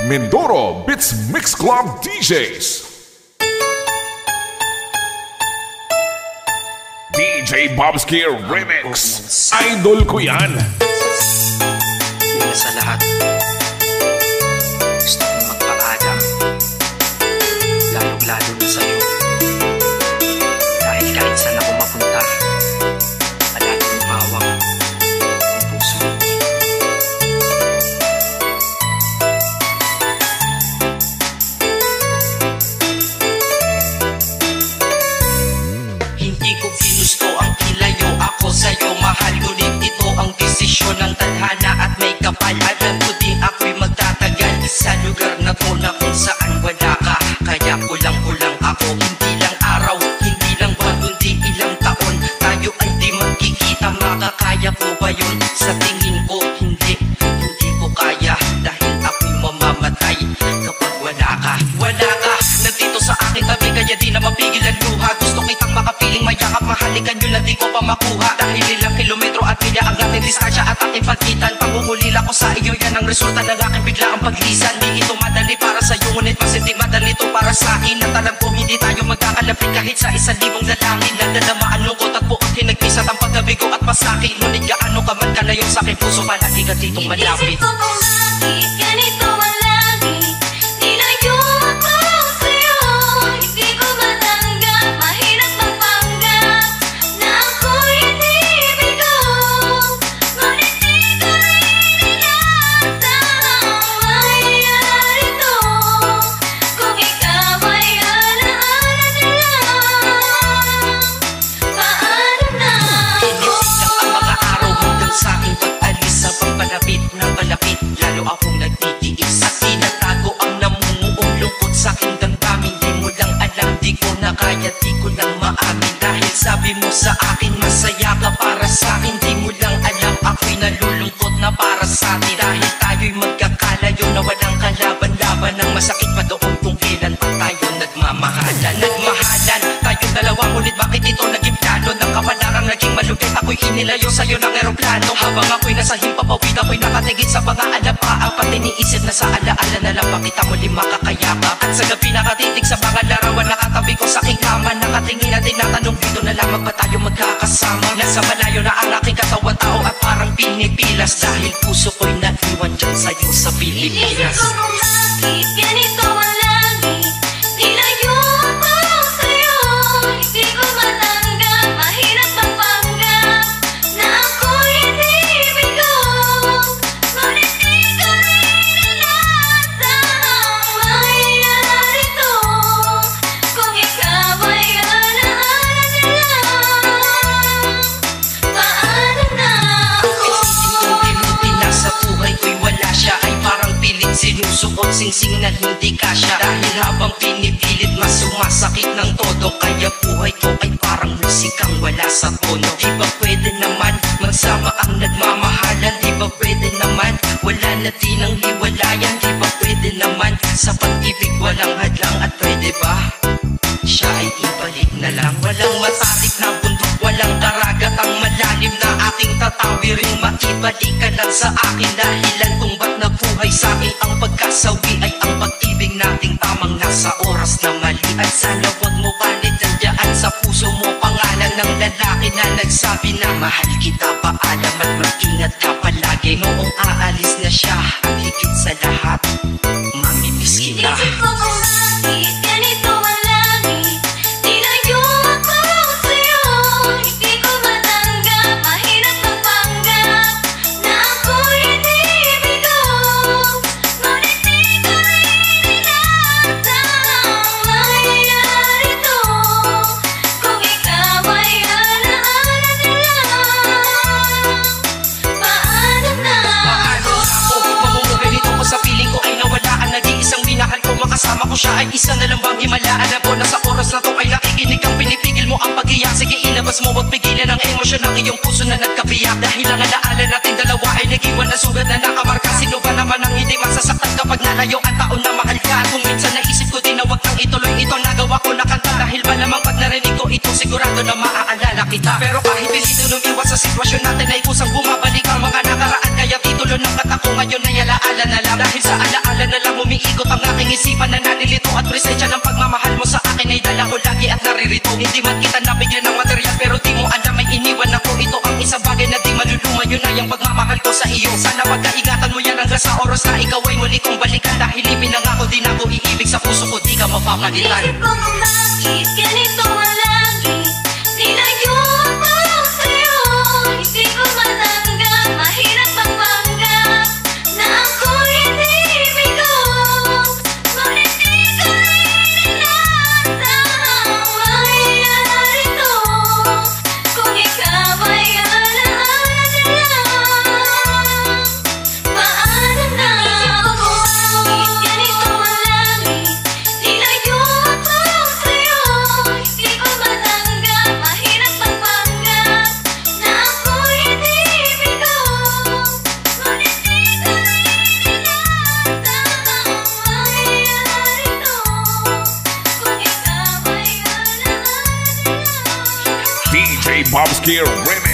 Mindoro Beats Mix Club DJs. DJ Bobski Remix. Idol ko yan. Una sa lahat, gusto kong magpaalam, lalong-lalo na sa'yo. Dahil kahit saan ako mapunta, palagi mong hawak ang puso mo. Hindi ko ginusto ang ilayo ako sa'yo. Mahal ngunit ito ang desisyon ng tadhana at may kapal. Alam ko di ako'y magtatagal sa lugar na to na kung saan wala ka. Kaya kulang-kulang ako, hindi lang araw, hindi lang buwan, kundi ilang taon. Tayo ay di magkikita, makakaya ko ba yun? Sa tingin ko, hindi ko kaya. Dahil ako'y mamamatay kapag wala ka. Wala ka, nandito sa aking tabi, kaya di na mapigil ang luha. Gusto kitang makapiling mayakap, mahalikan yun na di ko pa makuha. Dahil ilang kilometro at milya ang ating distansya at ating pagkitan. Pangungulila ko sa iyo, yan ang resulta ng aking biglaang paglisan. Di ito madali para sa'yo, ngunit masinting madali ito para sa akin. At alam ko hindi tayo magkakalapit kahit sa 1,000 lalangin. Nadalamaan lungkot at buot pinagpisat ang pagkabigo at pasakit. Ngunit gaano ka man kalayo sa aking puso, palagi ka ditong malapit. Inisip ko kung bakit ganito ang lagi, nilayo ako sa'yo. Hindi ko matanggap, mahirap magpanggap na ako'y hindi bigo. Ngunit di ko rin inasahang mangyayari to. Kung ikaw ay alaala na lang, paano na ako? Inisip lang ang mga araw hanggang sa aking pag-alis. Sabang palapit na palapit, lalo akong nagtitiis. At tinatago ang namumuong lungkot sa aking damdamin. Di mo lang alam, di ko na kaya, di ko lang maamin. Dahil sabi mo sa akin, masaya ka para sa akin. Di mo lang alam, ako'y nalulungkot na para sa atin. Dahil tayo'y magkakalayo na walang kalaban-laban. Ang masakit pa doon kung kailan pa tayo nagmamahalan. Nagmahalan, tayong dalawa, ngunit bakit ito naging plano? Ng kapalarang naging malugit, ako'y inilayo sa'yo ng eroplano. Habang ako'y nasa himpapawid, ako'y nakatigit sa mga alapaang. Pati niisip na sa alaala na lang pakita muli makakayakap. At sa gabi nakatitig sa mga larawan, nakatabi ko sa aking kama. Nakatingin at tinatanong, dito na lamang ba tayo magkakasama? Nasa malayo na ang aking katawan, tao at parang pinipilas. Dahil puso ko'y naiwan dyan sa'yo sa Inisip Pilipinas. ko kung bakit ganito ang lagi, nilayo ako sa'yo. Hindi ko matanggap, mahirap magpanggap na ako'y hindi bigo. Ngunit di ko rin inasahang mangyayari to. Kung ikaw ay alaala na lang, paano na ako? Isipin kong pinuti na sa buhay ko'y wala siya, ay parang pilit sinusukot, singsing na hindi kasya. Dahil habang pinipilit, mas sumasakit ng todo. Kaya buhay ko ay parang musikang wala sa tono. Di ba pwede naman magsama ang nagmamahalan? Di ba pwede naman wala na din ang hiwalayan? Di ba pwede naman sa pag-ibig walang hadlang? At pwede ba siya ay ibalik na lang? Walang matarik na bundok, walang karagat ang malalim na ating tatawirin. Maibalik ka lang sa akin, dahilan kung ba't nabuhay sa akin ang pagkasawi ay ang pag-ibig nating tamang nasa oras na mali. At sana wag mo palitan dyan sa puso mo pangalan ng lalaki na nagsabi na mahal kita, paalam at mag-ingat ka palagi. Noong aalis na siya, ang higit sa lahat, mamimiss kita. Inisip ko kung bakit ganito ang lagi, nilayo ako sa'yo. Hindi ko matanggap, mahirap magpanggap na ako'y hindi bigo. Ngunit di ko rin inasahang mangyayari to. Kung ikaw ay alaala na lang, paano na Paano ako mamumuhay nito ko sa piling ko ay nawala ang nag-iisang minahal ko? Makasama ko siya ay isa na lang bang himala? Alam ko na sa oras na to ay nakikinig kang pinipigil mo ang pag-iyak. Sige ilabas mo, wag pigilan ang emosyon ng iyong puso na nagkabiyak. Dahil ang alaala natin dalawa ay nag-iwan na sugat na nakamarka. Sino ba naman ang hindi masasaktan kapag nalayo ang taon na mahal ka? Kung minsan naisip ko din na wag nang ituloy ito, nagawa ko na kanta. Dahil ba namang pag narinig ko ito, sigurado na maaalala kita. Pero kahit pilito lumiwas sa sitwasyon natin ay kusang bumabalik ang mga nakaraan. Kaya titulo ng kata ko ngayon ay alaala na lang. Dahil sa alaala na lang umiikot ang aking isipan na nalilito. At presensya ng pagmamahal mo sa akin ay dala ko lagi at naririto. Hindi man kita nabigyan ng material pero di mo alam may iniwan ako. Ito ang isang bagay na di maluluma, yun ay ang pagmamahal ko sa iyo. Sana pagkaingatan mo yan hanggang sa oras na ikaw ay muli kong balikan. Dahil ipinangako din ako iibig sa puso ko, di ka mapapalitan. Isip ko kung bakit ganito ang langit. Nilayo ako sa'yo. Hindi ko matanggap, mahirap magpanggap na ako'y hindi bigo. Ngunit di ko inaasahan mangyayari to. Kung ikaw ay alaala lang, paano na? Isip ko kung bakit ganito ang langit. Nilayo ako sa'yo. Hindi ko matanggap, mahirap magpanggap na ako'y hindi bigo. Ngunit di ko inaasahan mangyayari to. Kung ikaw ay alaala lang. DJ Bobski Remix.